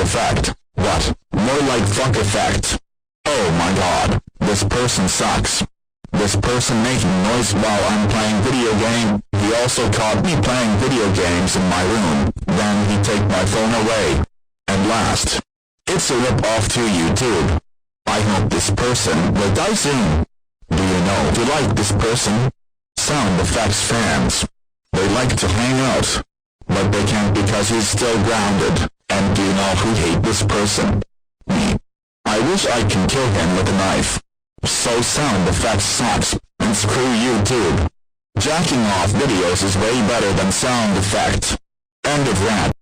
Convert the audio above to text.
effect. What? More like fuck effect. Oh my god, this person sucks. This person making noise while I'm playing video game. He also caught me playing video games in my room. Then he take my phone away. And last, it's a rip-off to YouTube. I hope this person will die soon. Do you know if you like this person? Sound effects fans. They like to hang out. But they can't because he's still grounded. And do you know who hate this person? Me. I wish I can kill him with a knife. So sound effects sucks, and screw YouTube. Jacking off videos is way better than sound effects. End of rant.